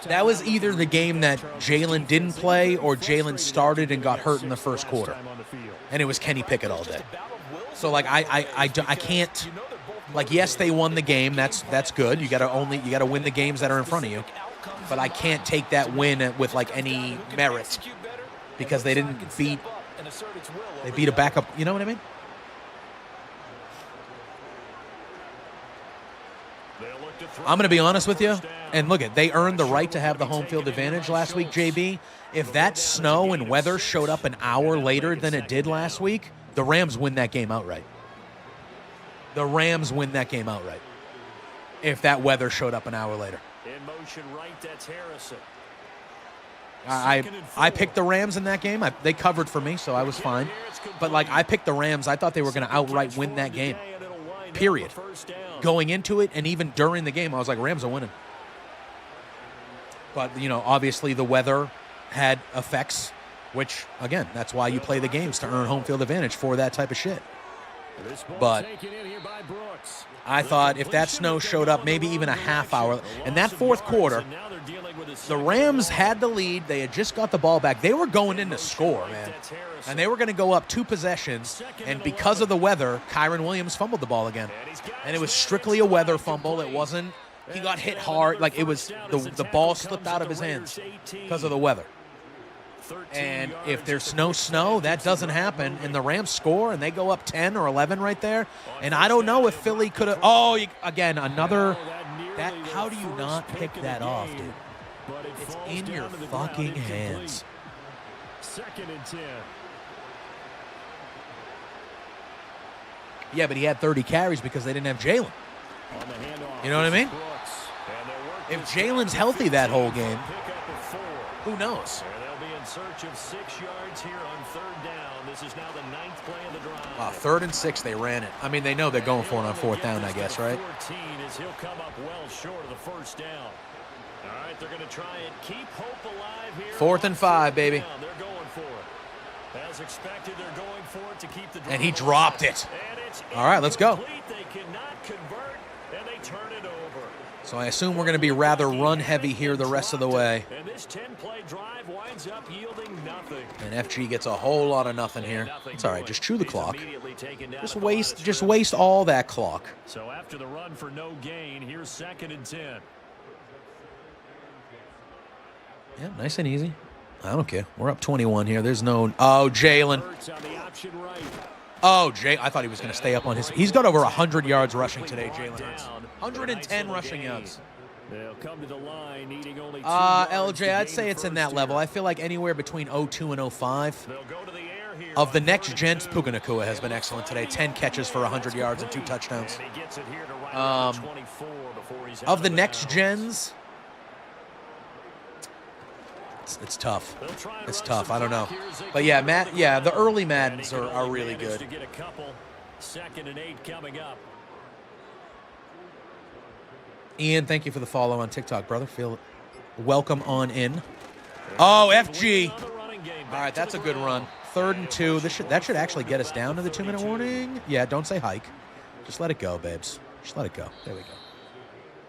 That was either the game that Jalen didn't play or Jalen started and got hurt in the first quarter. And it was Kenny Pickett all day. So like I can't, like, yes, they won the game. That's good. You gotta win the games that are in front of you. But I can't take that win with like any merit because they didn't beat a backup. You know what I mean? I'm going to be honest with you, and look, they earned the right to have the home field advantage last week, JB. If that snow and weather showed up an hour later than it did last week, the Rams win that game outright. The Rams win that game outright if that weather showed up an hour later. In motion right, that's Harrison. I picked the Rams in that game. They covered for me, so I was fine. But, like, I picked the Rams. I thought they were going to outright win that game, period. Going into it and even during the game, I was like, Rams are winning. But, you know, obviously the weather had effects, which, again, that's why you play the games, to earn home field advantage for that type of shit. But I thought if that snow showed up maybe even a half hour, in that fourth quarter, the Rams had the lead. They had just got the ball back. They were going in to score, man. And they were going to go up 2 possessions. And because of the weather, Kyron Williams fumbled the ball again. And it was strictly a weather fumble. It wasn't, he got hit hard. Like, it was, the ball slipped out of his hands because of the weather. And if there's no snow, that doesn't happen. And the Rams score, and they go up 10 or 11 right there. And I don't know if Philly could have, again, another, how do you not pick that off, dude? It's in your fucking hands. 2nd and 10. Yeah, but he had 30 carries because they didn't have Jalen. You know what I mean? If Jalen's healthy that whole game, who knows? They'll be in search of 6 yards here on 3rd down. This is now the 9th play of the drive. Wow, 3rd and 6, they ran it. I mean, they know they're going for it on 4th down, I guess, right? 14 as he'll come up well short of the 1st down. All right, they're going to try and keep hope alive here. 4th and 5, baby. They're going for it. As expected, they're going for it to keep the drive. And he dropped it. And it's all right, let's go. They cannot convert, and they turn it over. So I assume we're going to be rather run-heavy here the rest of the way. And this 10-play drive winds up yielding nothing. And FG gets a whole lot of nothing here. It's all right. Just chew the clock. Just waste all that clock. So after the run for no gain, here's 2nd and 10. Yeah, nice and easy. I don't care. We're up 21 here. There's no... Oh, Jalen. Oh, Jay. I thought he was going to stay up on his... He's got over 100 yards rushing today, Jalen Hurts. 110 rushing yards. They'll come to the line needing only 2 LJ, I'd say it's in that level. I feel like anywhere between 02 and 05. Of the next gens, Puka Nacua has been excellent today. 10 catches for 100 yards and 2 touchdowns. Of the next gens... It's tough. It's tough. I don't know. But yeah, the early Maddens are really good. 2nd and 8 coming up. Ian, thank you for the follow on TikTok, brother. Feel welcome on in. Oh, FG. All right, that's a good run. 3rd and 2. That should actually get us down to the 2-minute warning. Yeah, don't say hike. Just let it go, babes. Just let it go. There we go.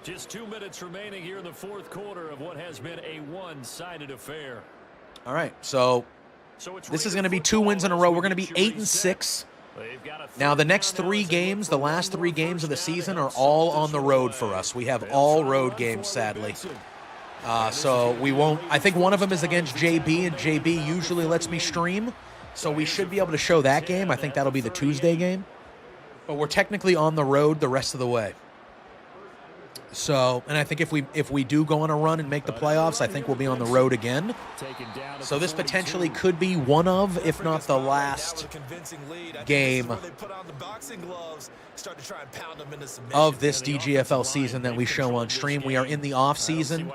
Just 2 minutes remaining here in the 4th quarter of what has been a one-sided affair. All right, so this is going to be 2 wins in a row. We're going to be 8 and 6. Now, the next 3 games, the last 3 games of the season are all on the road for us. We have all road games, sadly. So we won't... I think one of them is against JB, and JB usually lets me stream. So we should be able to show that game. I think that'll be the Tuesday game. But we're technically on the road the rest of the way. So, and I think if we do go on a run and make the playoffs, I think we'll be on the road again. So this potentially could be one of, if not the last game of this DGFL season that we show on stream. We are in the off season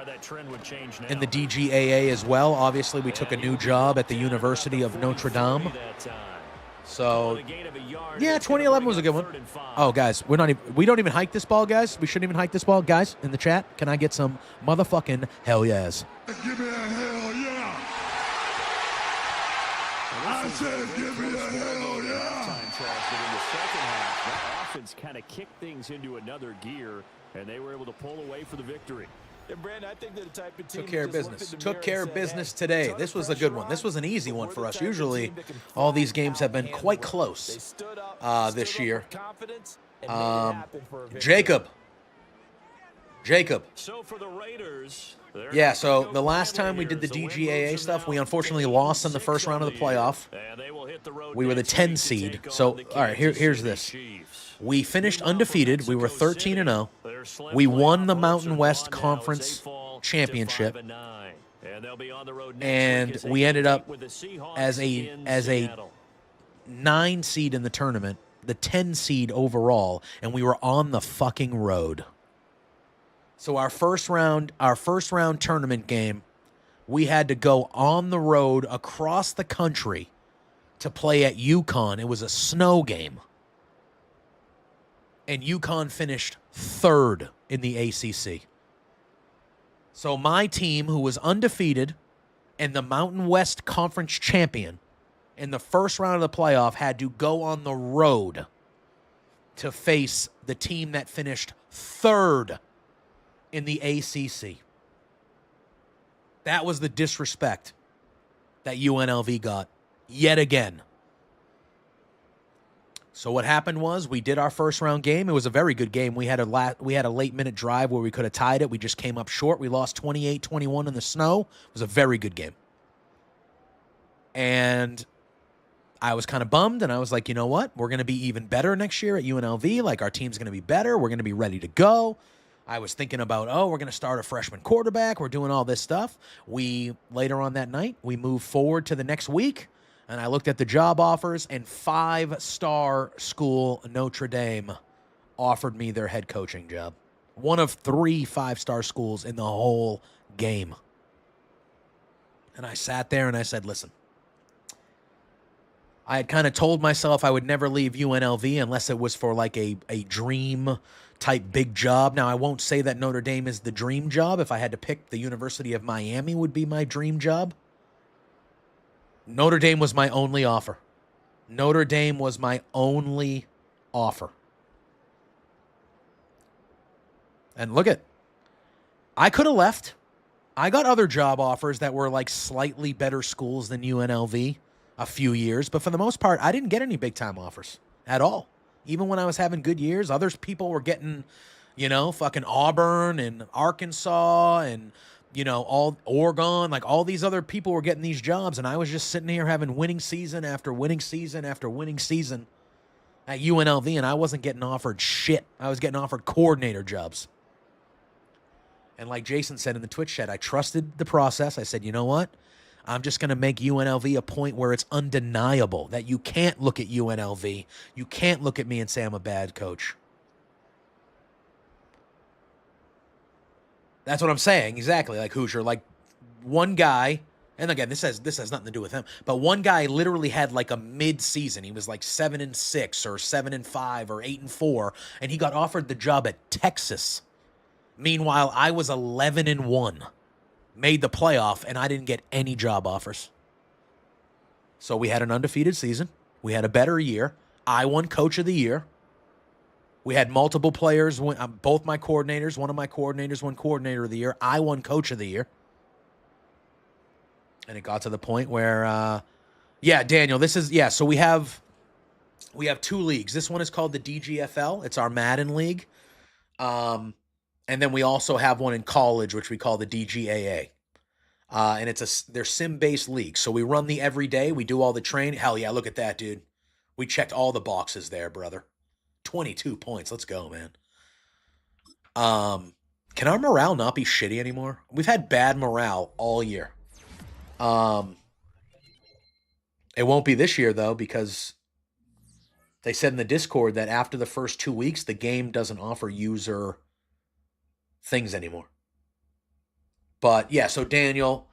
in the DGAA as well. Obviously, we took a new job at the University of Notre Dame. So, yeah, 2011 was a good one. Oh, guys, we don't even hike this ball, guys. We shouldn't even hike this ball, guys. In the chat, can I get some motherfucking hell yes? Give me a hell yeah! I said, give me a hell yeah! In the second half, that offense kind of kicked things into another gear, and they were able to pull away for the victory. Yeah, Brandon, I think they're the type of team took care of business. Took care of business today. This was a good one. This was an easy one for us. Usually, all these games have been quite close this year. Jacob. So for the Raiders, yeah, so the last time we did the DGAA stuff, we unfortunately lost in the first round of the playoff. We were the 10 seed. So, all right, here's this. We finished undefeated. We were 13-0. We won the Mountain West Conference Championship. And we ended up as a 9 seed in the tournament, the 10 seed overall, and we were on the fucking road. So our first round tournament game, we had to go on the road across the country to play at UConn. It was a snow game. And UConn finished 3rd in the ACC. So my team, who was undefeated and the Mountain West Conference champion in the first round of the playoff, had to go on the road to face the team that finished 3rd in the ACC. That was the disrespect that UNLV got yet again. So what happened was we did our first round game. It was a very good game. We had a late minute drive where we could have tied it. We just came up short. We lost 28-21 in the snow. It was a very good game. And I was kind of bummed, and I was like, you know what? We're going to be even better next year at UNLV. Like, our team's going to be better. We're going to be ready to go. I was thinking about, we're going to start a freshman quarterback. We're doing all this stuff. Later on that night, we moved forward to the next week. And I looked at the job offers, and 5-star school Notre Dame offered me their head coaching job. One of 3 5-star schools in the whole game. And I sat there and I said, listen, I had kind of told myself I would never leave UNLV unless it was for like a dream type big job. Now, I won't say that Notre Dame is the dream job. If I had to pick, the University of Miami would be my dream job. Notre Dame was my only offer. Notre Dame was my only offer. And look at, I could have left. I got other job offers that were like slightly better schools than UNLV a few years, but for the most part, I didn't get any big time offers at all. Even when I was having good years, other people were getting, fucking Auburn and Arkansas and, all Oregon, like all these other people were getting these jobs, and I was just sitting here having winning season after winning season after winning season at UNLV, and I wasn't getting offered shit. I was getting offered coordinator jobs. And like Jason said in the Twitch chat, I trusted the process. I said, you know what? I'm just going to make UNLV a point where it's undeniable that you can't look at UNLV. You can't look at me and say I'm a bad coach. That's what I'm saying. Exactly. Like Hoosier, like one guy, and again, this has nothing to do with him, but one guy literally had like a mid-season. He was like 7-6 or 7-5 or 8-4, and he got offered the job at Texas. Meanwhile, I was 11-1, made the playoff, and I didn't get any job offers. So we had an undefeated season. We had a better year. I won Coach of the Year. We had multiple players, both my coordinators. One of my coordinators won Coordinator of the Year. I won Coach of the Year. And it got to the point where, Daniel, so we have two leagues. This one is called the DGFL. It's our Madden league. And then we also have one in college, which we call the DGAA. And they're sim-based leagues. So we run the every day. We do all the training. Hell yeah, look at that, dude. We checked all the boxes there, brother. 22 points. Let's go, man. Can our morale not be shitty anymore? We've had bad morale all year. It won't be this year, though, because they said in the Discord that after the first 2 weeks, the game doesn't offer user things anymore. But yeah, so Daniel,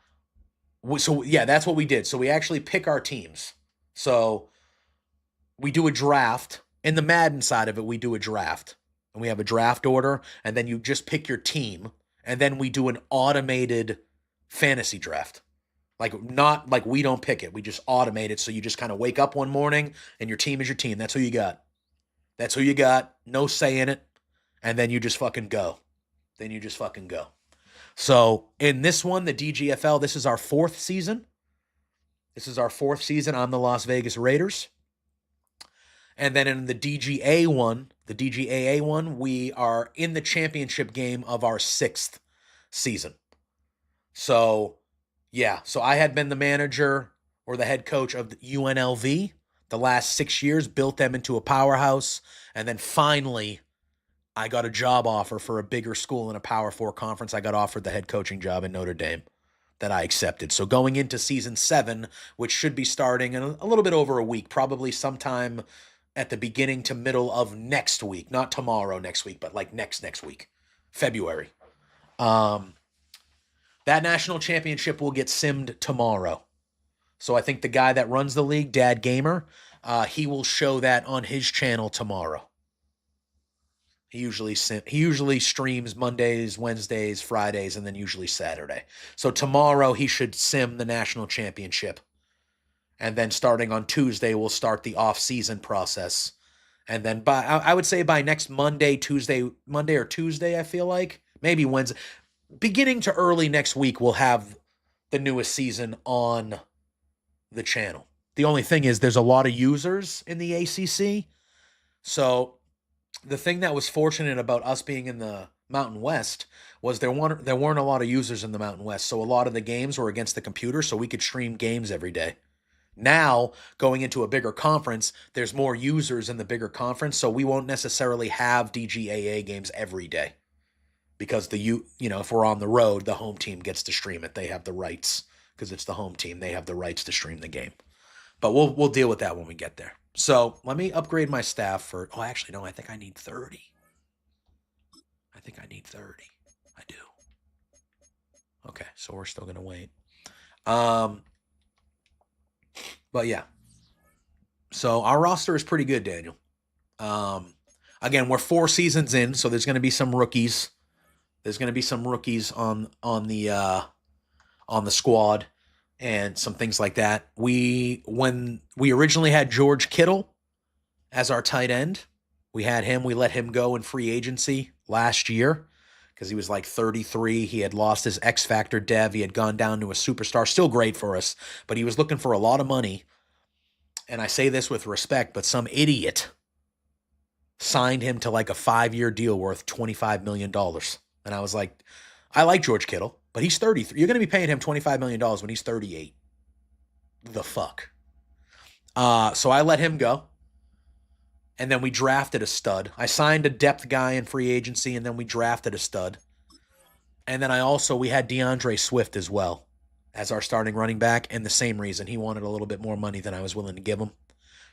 that's what we did. So we actually pick our teams. So we do a draft. In the Madden side of it, we do a draft. And we have a draft order, and then you just pick your team, and then we do an automated fantasy draft. Like, not like we don't pick it. We just automate it, so you just kind of wake up one morning, and your team is your team. That's who you got. That's who you got. No say in it. And then you just fucking go. So in this one, the DGFL, this is our fourth season. I'm the Las Vegas Raiders. And then in the DGAA one, we are in the championship game of our sixth season. So, yeah. So I had been the manager or the head coach of the UNLV the last 6 years, built them into a powerhouse. And then finally, I got a job offer for a bigger school in a Power 4 conference. I got offered the head coaching job in Notre Dame that I accepted. So going into season 7, which should be starting in a little bit over a week, probably sometime at the beginning to middle of next week, not tomorrow next week, but like next week, February. That national championship will get simmed tomorrow. So I think the guy that runs the league, Dad Gamer, he will show that on his channel tomorrow. He usually streams Mondays, Wednesdays, Fridays, and then usually Saturday. So tomorrow he should sim the national championship. And then starting on Tuesday, we'll start the off-season process. And then I would say by next Monday or Tuesday, I feel like. Maybe Wednesday. Beginning to early next week, we'll have the newest season on the channel. The only thing is there's a lot of users in the ACC. So the thing that was fortunate about us being in the Mountain West was there weren't a lot of users in the Mountain West. So a lot of the games were against the computer, so we could stream games every day. Now, going into a bigger conference, there's more users in the bigger conference, so we won't necessarily have DGAA games every day. Because if we're on the road, the home team gets to stream it. They have the rights, because it's the home team. They have the rights to stream the game. But we'll deal with that when we get there. So, let me upgrade my staff for... Oh, actually, no, I think I need 30. I do. Okay, so we're still going to wait. But yeah, So our roster is pretty good, Daniel. Again, we're 4 seasons in, so there's going to be some rookies. There's going to be some rookies on the squad and some things like that. When we originally had George Kittle as our tight end, we let him go in free agency last year because he was like 33. He had lost his X Factor dev. He had gone down to a superstar. Still great for us, but he was looking for a lot of money. And I say this with respect, but some idiot signed him to like a 5-year deal worth $25 million. And I was like, I like George Kittle, but he's 33. You're going to be paying him $25 million when he's 38. The fuck? So I let him go. And then we drafted a stud. I signed a depth guy in free agency, and then we drafted a stud. And then we had DeAndre Swift as well as our starting running back, and the same reason. He wanted a little bit more money than I was willing to give him.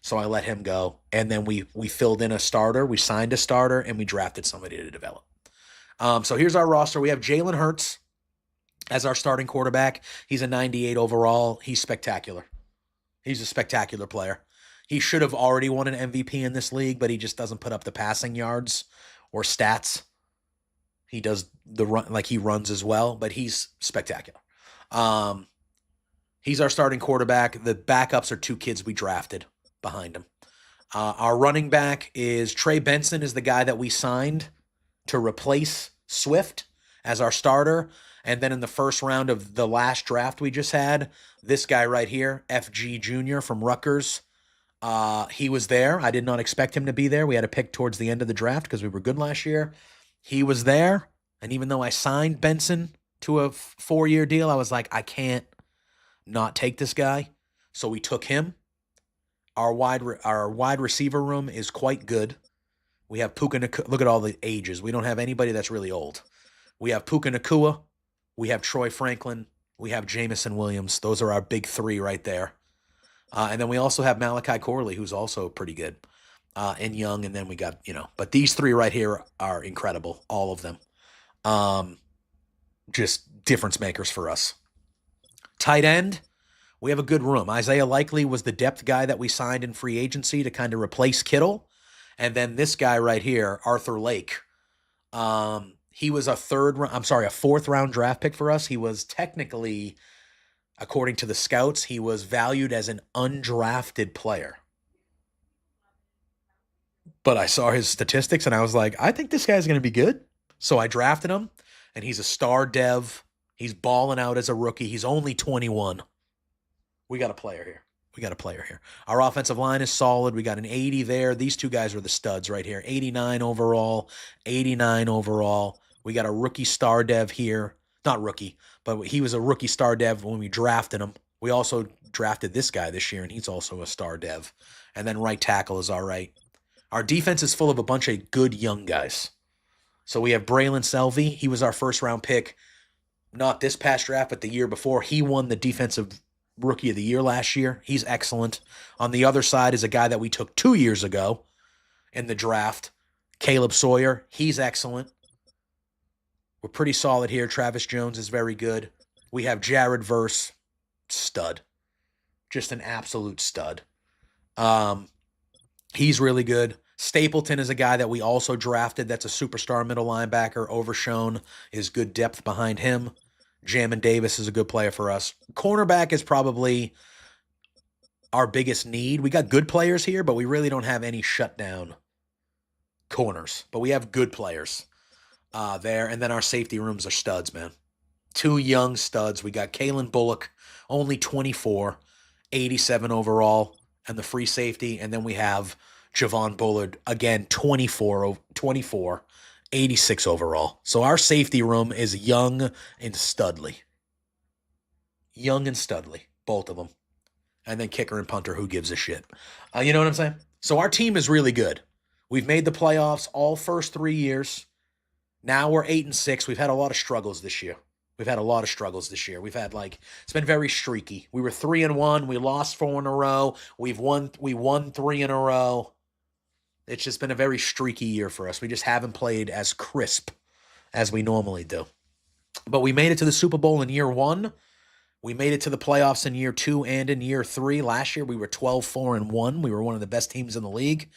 So I let him go. And then we filled in a starter, we signed a starter, and we drafted somebody to develop. So here's our roster. We have Jalen Hurts as our starting quarterback. He's a 98 overall. He's spectacular. He's a spectacular player. He should have already won an MVP in this league, but he just doesn't put up the passing yards or stats. He does the run, like he runs as well, but he's spectacular. He's our starting quarterback. The backups are 2 kids we drafted behind him. Our running back is Trey Benson, is the guy that we signed to replace Swift as our starter. And then in the first round of the last draft we just had, this guy right here, FG Jr. from Rutgers, he was there. I did not expect him to be there. We had a pick towards the end of the draft because we were good last year. He was there. And even though I signed Benson to a 4-year deal, I was like, I can't not take this guy. So we took him. Our wide receiver room is quite good. We have Puka Nacua. Look at all the ages. We don't have anybody that's really old. We have Puka Nacua. We have Troy Franklin. We have Jamison Williams. Those are our big 3 right there. And then we also have Malachi Corley, who's also pretty good and young. And then we got, but these 3 right here are incredible. All of them. Just difference makers for us. Tight end. We have a good room. Isaiah Likely was the depth guy that we signed in free agency to kind of replace Kittle. And then this guy right here, Arthur Lake, he was a 4th round draft pick for us. He was technically, according to the scouts, he was valued as an undrafted player. But I saw his statistics and I was like, I think this guy's going to be good. So I drafted him, and he's a star dev. He's balling out as a rookie. He's only 21. We got a player here. Our offensive line is solid. We got an 80 there. These 2 guys are the studs right here. 89 overall, 89 overall. We got a rookie star dev here. Not rookie, but he was a rookie star dev when we drafted him. We also drafted this guy this year, and he's also a star dev. And then right tackle is all right. Our defense is full of a bunch of good young guys. So we have Braylon Selvey. He was our first-round pick, not this past draft, but the year before. He won the Defensive Rookie of the Year last year. He's excellent. On the other side is a guy that we took 2 years ago in the draft, Caleb Sawyer. He's excellent. We're pretty solid here. Travis Jones is very good. We have Jared Verse, stud. Just an absolute stud. He's really good. Stapleton is a guy that we also drafted. That's a superstar middle linebacker. Overshown is good depth behind him. Jamin Davis is a good player for us. Cornerback is probably our biggest need. We got good players here, but we really don't have any shutdown corners. But we have good players there. And then our safety rooms are studs, man. 2 young studs. We got Kalen Bullock, only 24, 87 overall, and the free safety. And then we have Javon Bullard, again, 24, 86 overall. So our safety room is young and studly. Young and studly, both of them. And then kicker and punter, who gives a shit? You know what I'm saying? So our team is really good. We've made the playoffs all first 3 years. Now we're 8-6. We've had a lot of struggles this year. We've had it's been very streaky. We were 3-1. We lost 4 in a row. We won 3 in a row. It's just been a very streaky year for us. We just haven't played as crisp as we normally do. But we made it to the Super Bowl in year 1. We made it to the playoffs in year 2 and in year 3. Last year, we were 12-4-1. We were one of the best teams in the league.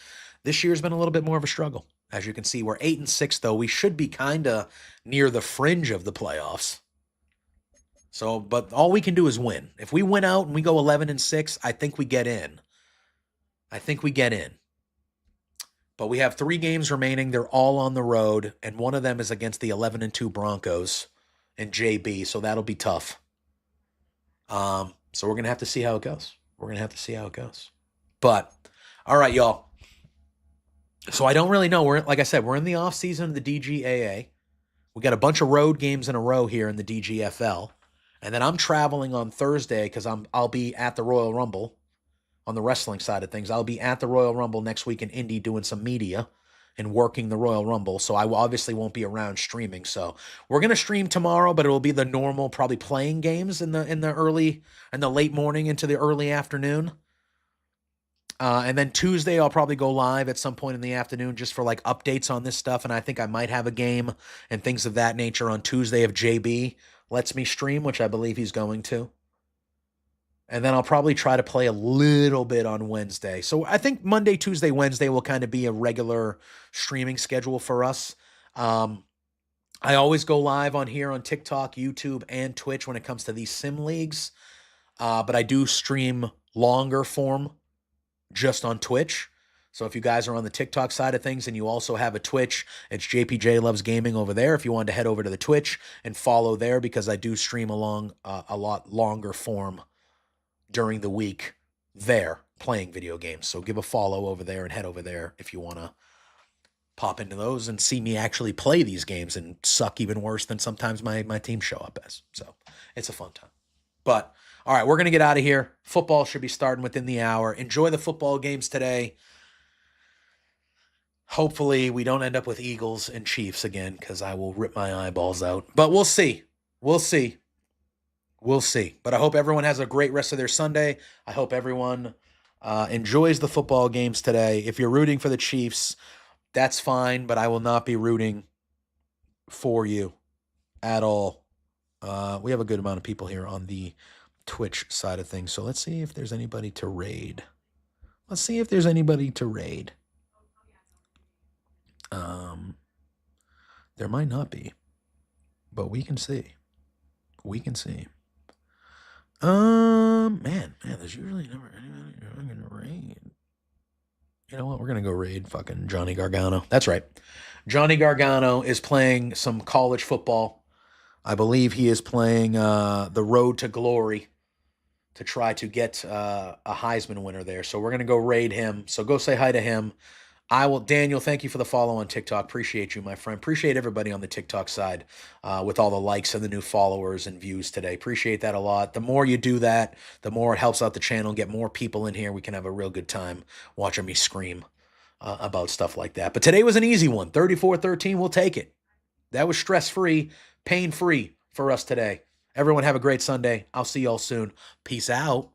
This year's been a little bit more of a struggle. As you can see, we're 8-6, though. We should be kind of near the fringe of the playoffs. So, but all we can do is win. If we win out and we go 11-6, I think we get in. But we have 3 games remaining. They're all on the road, and one of them is against the 11-2 Broncos and JB, so that'll be tough. So we're going to have to see how it goes. But, all right, y'all. So I don't really know. Like I said, we're in the off season of the DGAA. We got a bunch of road games in a row here in the DGFL. And then I'm traveling on Thursday because I'll be at the Royal Rumble on the wrestling side of things. I'll be at the Royal Rumble next week in Indy doing some media and working the Royal Rumble. So I obviously won't be around streaming. So we're going to stream tomorrow, but it will be the normal, probably playing games in the late morning into the early afternoon. And then Tuesday, I'll probably go live at some point in the afternoon just for like updates on this stuff. And I think I might have a game and things of that nature on Tuesday if JB lets me stream, which I believe he's going to. And then I'll probably try to play a little bit on Wednesday. So I think Monday, Tuesday, Wednesday will kind of be a regular streaming schedule for us. I always go live on here on TikTok, YouTube, and Twitch when it comes to these sim leagues. But I do stream longer form just on Twitch. So if you guys are on the TikTok side of things and you also have a Twitch, it's JPJ Loves Gaming over there. If you want to head over to the Twitch and follow there, because I do stream along a lot longer form during the week there playing video games. So give a follow over there and head over there if you want to pop into those and see me actually play these games and suck even worse than sometimes my team show up as. So it's a fun time. But all right, we're going to get out of here. Football should be starting within the hour. Enjoy the football games today. Hopefully we don't end up with Eagles and Chiefs again because I will rip my eyeballs out. But we'll see. We'll see. But I hope everyone has a great rest of their Sunday. I hope everyone enjoys the football games today. If you're rooting for the Chiefs, that's fine, but I will not be rooting for you at all. We have a good amount of people here on the Twitch side of things. So let's see if there's anybody to raid. There might not be, but we can see. Man, there's usually never anybody I'm gonna raid. You know what? We're gonna go raid fucking Johnny Gargano. That's right. Johnny Gargano is playing some college football. I believe he is playing the Road to Glory to try to get a Heisman winner there. So we're gonna go raid him. So go say hi to him. Daniel, thank you for the follow on TikTok. Appreciate you, my friend. Appreciate everybody on the TikTok side with all the likes and the new followers and views today. Appreciate that a lot. The more you do that, the more it helps out the channel, get more people in here. We can have a real good time watching me scream about stuff like that. But today was an easy one. 34-13, we'll take it. That was stress-free, pain-free for us today. Everyone have a great Sunday. I'll see y'all soon. Peace out.